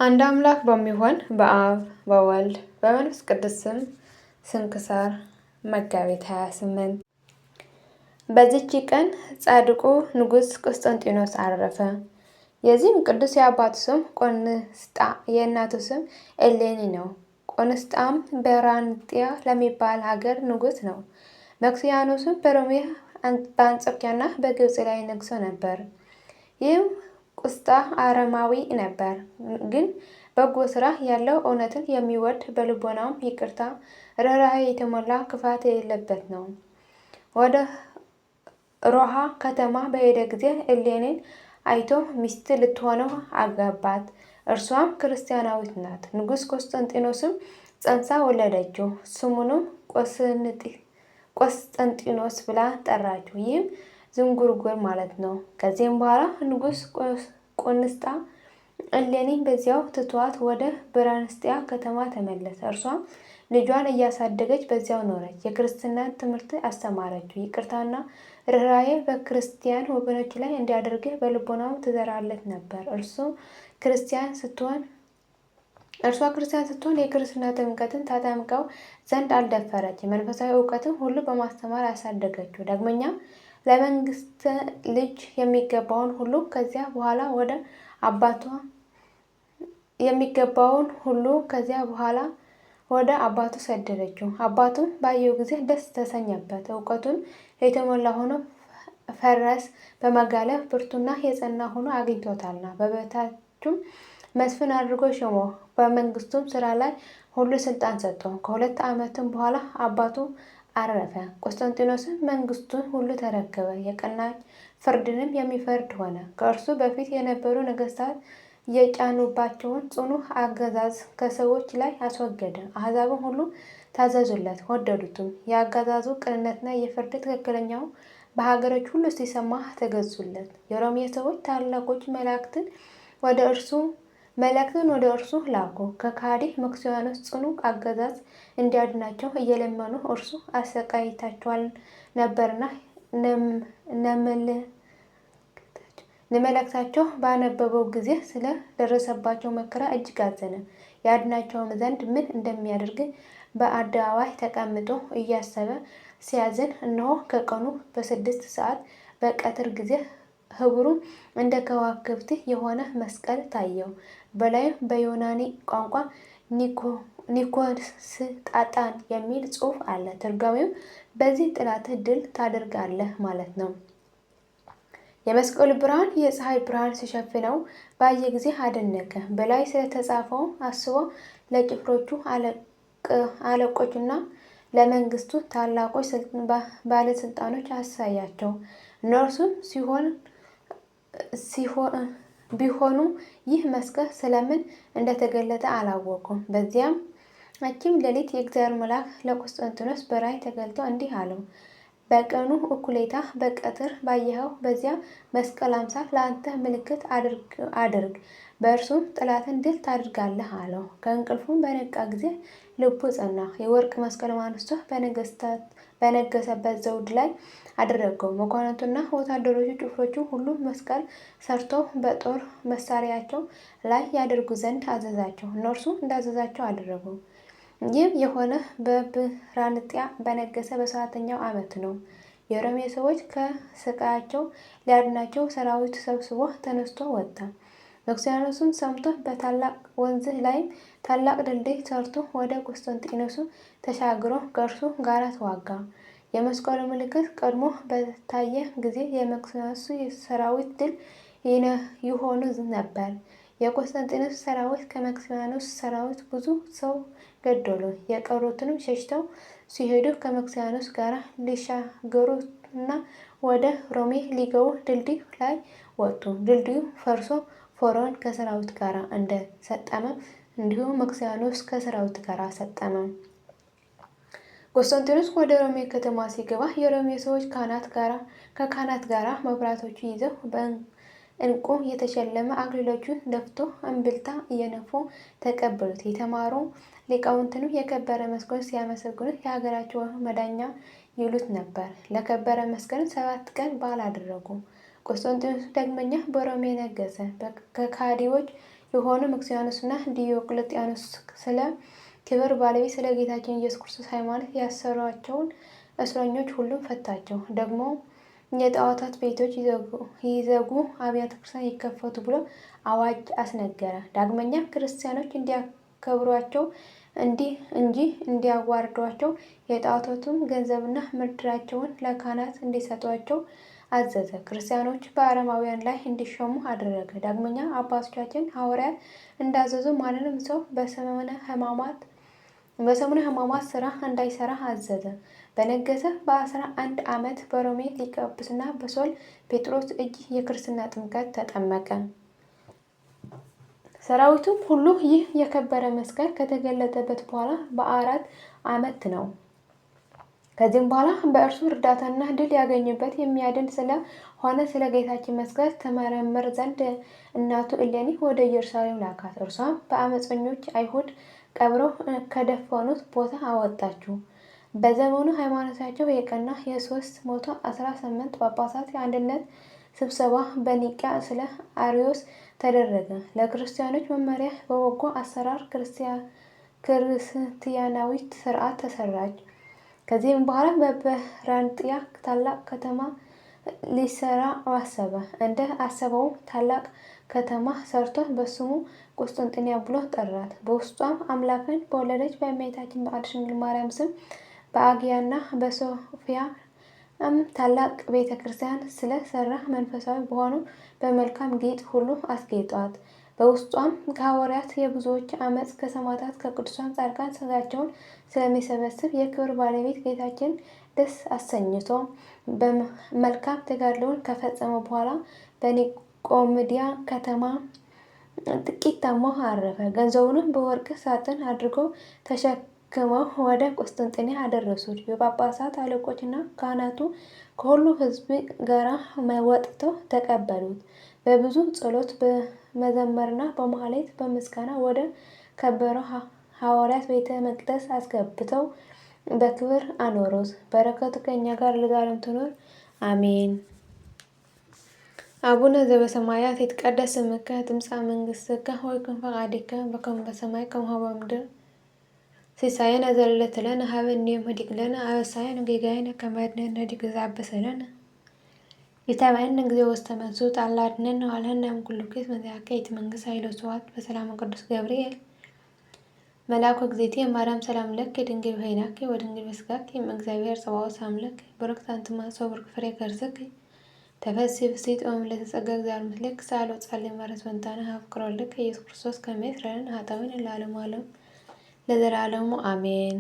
አንድ አምላክ በሚሆን በአብ በወልድ በመንፈስ ቅዱስ ስም ስንክሳር መጋቢት 28 በዚች ቀን ጻድቁ ንጉሥ ቆስጠንጢኖስ አረፈ። የዚህም ቅዱስ የአባቱ ስም ቆንስጣ የእናቱ ስም እሌኒ ነው። ቆንስጣም በራንጥያ ለሚባል ሀገር ንጉሥ ነው። መክስያኖስም በሮሜ በአንጾኪያና በግብፅ ላይ ነግሶ ነበር። ይህም ቁስጣ አረማዊ ነበር፣ ግን በጎ ስራ ያለው እውነትን የሚወድ በልቦናውም ይቅርታ ርኅራኄ የተሞላ ክፋት የሌለበት ነው። ወደ ሮሃ ከተማ በሄደ ጊዜ እሌኒን አይቶ ሚስት ልትሆነው አጋባት። እርሷም ክርስቲያናዊት ናት። ንጉሥ ቆስጠንጢኖስም ጸንሳ ወለደችው። ስሙንም ቆስጠንጢኖስ ብላ ጠራችው። ይህም ዝንጉርጉር ማለት ነው። ከዚህም በኋላ ንጉሥ ቆንስጣ እሌኒን በዚያው ትቷት ወደ ብራንስጥያ ከተማ ተመለሰ። እርሷም ልጇን እያሳደገች በዚያው ኖረች። የክርስትናን ትምህርት አስተማረችው። ይቅርታና ርኅራኄ በክርስቲያን ወገኖች ላይ እንዲያደርግ በልቦናው ትዘራለት ነበር። እርሷ ክርስቲያን ስትሆን የክርስትና ጥምቀትን ታጠምቀው ዘንድ አልደፈረች። መንፈሳዊ እውቀትን ሁሉ በማስተማር አሳደገችው። ዳግመኛም ለመንግስት ልጅ የሚገባውን ሁሉ ከዚያ በኋላ ወደ አባቱ ሰደደችው። አባቱም ባየው ጊዜ ደስ ተሰኘበት። እውቀቱን የተሞላ ሆኖ ፈረስ በመጋለብ ብርቱና የጸና ሆኖ አግኝቶታልና በበታቹም መስፍን አድርጎ ሾሞ በመንግስቱም ስራ ላይ ሁሉ ስልጣን ሰጠው። ከ2 ዓመትም በኋላ አባቱ አረፈ። ቆስጠንጢኖስም መንግስቱን ሁሉ ተረከበ። የቀናች ፍርድንም የሚፈርድ ሆነ። ከእርሱ በፊት የነበሩ ነገስታት የጫኑባቸውን ጽኑ አገዛዝ ከሰዎች ላይ አስወገደ። አሕዛብም ሁሉ ታዘዙለት፣ ወደዱትም። የአገዛዙ ቅንነትና የፍርድ ትክክለኛው በሀገሮች ሁሉ ሲሰማ ተገዙለት። የሮሜ ሰዎች ታላቆች መላእክትን ወደ እርሱ ላኩ። ከካዲ መክስያኖስ ጽኑ አገዛዝ እንዲያድናቸው እየለመኑ እርሱ አሰቃይታቸዋል ነበርና ለመልእክታቸው ባነበበው ጊዜ ስለ ደረሰባቸው መከራ እጅግ አዘነ። ያድናቸውም ዘንድ ምን እንደሚያደርግ በአደባባይ ተቀምጦ እያሰበ ሲያዝን፣ እነሆ ከቀኑ በ6 ሰዓት በቀትር ጊዜ ህብሩ እንደ ከዋክብት የሆነ መስቀል ታየው። በላዩም በዮናኒ ቋንቋ ኒኮስጣጣን የሚል ጽሑፍ አለ። ትርጓሜውም በዚህ ጠላት ድል ታደርጋለህ ማለት ነው። የመስቀሉ ብርሃን የፀሐይ ብርሃን ሲሸፍነው ባየ ጊዜ አደነቀ። በላይ ስለተጻፈው አስቦ ለጭፍሮቹ አለቆችና ለመንግስቱ ታላቆች ባለስልጣኖች አሳያቸው። እነርሱም ቢሆኑ ይህ መስቀል ስለምን እንደተገለጠ አላወቁም። በዚያችም ሌሊት የእግዚአብሔር መልአክ ለቆስጠንጢኖስ በራእይ ተገልጦ እንዲህ አለው። በቀኑ እኩሌታ በቀትር ባየኸው በዚያ መስቀል አምሳል ለአንተ ምልክት አድርግ፣ በእርሱም ጠላትን ድል ታደርጋለህ አለው። ከእንቅልፉም በነቃ ጊዜ ልቡ ጸና። የወርቅ መስቀል አንስቶ በነገሰበት ዘውድ ላይ አደረገው። መኳንንቱና ወታደሮቹ ጭፍሮቹ ሁሉ መስቀል ሰርተው በጦር መሳሪያቸው ላይ ያደርጉ ዘንድ አዘዛቸው። እነርሱ እንዳዘዛቸው አደረጉ። ይህም የሆነ በብራንጥያ በነገሰ በ7ኛው ዓመት ነው። የሮሜ ሰዎች ከስቃያቸው ሊያድናቸው ሰራዊት ሰብስቦ ተነስቶ ወጣ። መክስያኖስም ሰምቶ በታላቅ ወንዝ ላይም ታላቅ ድልድይ ሰርቶ ወደ ቆስጠንጢኖስ ተሻግሮ ከእርሱ ጋር ተዋጋ። የመስቀሉ ምልክት ቀድሞ በታየ ጊዜ የመክስያኖስ ሰራዊት ድል ይሆኑ ነበር። የቆስጠንጢኖስ ሰራዊት ከመክስያኖስ ሰራዊት ብዙ ሰው ገደሉ። የቀሩትንም ሸሽተው ሲሄዱ ከመክስያኖስ ጋር ሊሻገሩና ወደ ሮሜ ሊገቡ ድልድዩ ላይ ወጡ። ድልድዩ ፈርሶ ፈርዖን ከሰራዊት ጋር እንደሰጠመ እንዲሁ መክስያኖስ ከሰራዊት ጋር ሰጠመ። ቆስጠንጢኖስ ወደ ሮሜ ከተማ ሲገባ የሮሜ ሰዎች ከካህናት ጋር መብራቶቹ ይዘው በዕንቁ የተሸለመ አክሊሎቹን ደፍቶ እምብልታ እየነፉ ተቀበሉት። የተማሩ ሊቃውንትንም የከበረ መስቀሉን ሲያመሰግኑት የሀገራቸው መዳኛ ይሉት ነበር። ለከበረ መስቀል 7 ቀን በዓል አደረጉ። ቆስጠንጢኖስ ዳግመኛ በሮሜ ነገሰ። ከካዲዎች የሆኑ መክሲያኖስና ዲዮቅልጥያኖስ ስለ ክብር ባለቤት ስለ ጌታችን ኢየሱስ ክርስቶስ ሃይማኖት ያሰሯቸውን እስረኞች ሁሉም ፈታቸው። ደግሞ የጣዖታት ቤቶች ይዘጉ፣ አብያተ ክርስቲያን ይከፈቱ ብሎ አዋጅ አስነገረ። ዳግመኛ ክርስቲያኖች እንዲያከብሯቸው እንጂ እንዲያዋርዷቸው የጣዖታቱን ገንዘብና ምድራቸውን ለካህናት እንዲሰጧቸው አዘዘ። ክርስቲያኖች በአረማውያን ላይ እንዲሾሙ አደረገ። ዳግመኛ አባቶቻችን ሐዋርያት እንዳዘዙ ማንንም ሰው በሰሙነ ሕማማት ስራ እንዳይሰራ አዘዘ። በነገሰ በ11 ዓመት በሮሜ ሊቀ ጵጵስና በሶል ጴጥሮስ እጅ የክርስትና ጥምቀት ተጠመቀ። ሰራዊቱም ሁሉ ይህ የከበረ መስቀል ከተገለጠበት በኋላ በ4 ዓመት ነው። ከዚህም በኋላ በእርሱ እርዳታና ድል ያገኙበት የሚያድን ስለሆነ ስለ ጌታችን መስቀል ተመረምር ዘንድ እናቱ እሌኒ ወደ ኢየሩሳሌም ላካት። እርሷም በአመፀኞች አይሁድ ቀብረው ከደፈኑት ቦታ አወጣችው። በዘመኑ ሃይማኖታቸው የቀና የ318 ጳጳሳት የአንድነት ስብሰባ በኒቅያ ስለ አርዮስ ተደረገ። ለክርስቲያኖች መመሪያ በበጎ አሰራር ክርስቲያናዊት ስርዓት ተሰራች። ከዚህም በኋላ በበራንጥያ ታላቅ ከተማ ሊሰራ አሰበ። እንደ አሰበውም ታላቅ ከተማ ሰርቶ በስሙ ቁስጥንጥንያ ብሎ ጠራት። በውስጧም አምላክን በወለደች በእመቤታችን በቅድስት ድንግል ማርያም ስም በአጊያና በሶፊያ ታላቅ ቤተ ክርስቲያን ስለሰራ መንፈሳዊ በሆኑ በመልካም ጌጥ ሁሉ አስጌጧት። በውስጧም ከሐዋርያት የብዙዎች አመፅ ከሰማዕታት ከቅዱሳን ጻድቃን ሥጋቸውን ስለሚሰበስብ የክብር ባለቤት ጌታችን ደስ አሰኝቶ በመልካም ተጋድሎውን ከፈጸመ በኋላ በኒቆምዲያ ከተማ ጥቂት ታሞ አረፈ። ገንዘቡንም በወርቅ ሳጥን አድርገው ተሸክመው ወደ ቁስጥንጥንያ አደረሱት። የጳጳሳት አለቆችና ካህናቱ ከሁሉ ሕዝብ ጋር ወጥተው ተቀበሉት። በብዙ ጸሎት በመዘመርና በማህሌት በምስጋና ወደ ከበረው ሐዋርያት ቤተ መቅደስ አስገብተው በክብር አኖሩት። በረከቱ ከእኛ ጋር ለዘላለም ትኖር አሜን። አቡነ ዘበሰማያት ይትቀደስ ስምከ ትምጻእ መንግሥትከ ወይኩን ፈቃድከ በከመ በሰማይ ከማሁ በምድር ሲሳየነ ዘለለዕለትነ ሀበነ ዮም ኅድግ ለነ አበሳየነ ወጌጋየነ ከመ ንሕነኒ ንኅድግ ዘአበሰለነ ኢታብአነ እግዚኦ ውስተ መንሱት አላ አድኅነነ ወባልሐነ እምኩሉ ክፉ እንዘ ይእቲ መንግሥት ኃይል ወስብሐት በሰላመ ቅዱስ ገብርኤል መልአኩ እግዝእትየ ማርያም ሰላም ለኪ ድንግል በኅሊናኪ ወድንግል በሥጋኪ እም እግዚአብሔር ጸባኦት አምላክ ቡርክት አንቲ እምአንስቶ ቡሩክ ፍሬ ከርሥኪ ተፈሥሒ ፍሥሕት ኦ ምልዕተ ጸጋ እግዚአብሔር ምስሌኪ ሣህሉ ወጸልዪ ማረስ ወንታነ ፍቅር ወልድከ ኢየሱስ ክርስቶስ ከመ ይስረይ ለነ ኃጣውኢነ ለዓለሙ ዓለም ለዘላለሙ አሜን።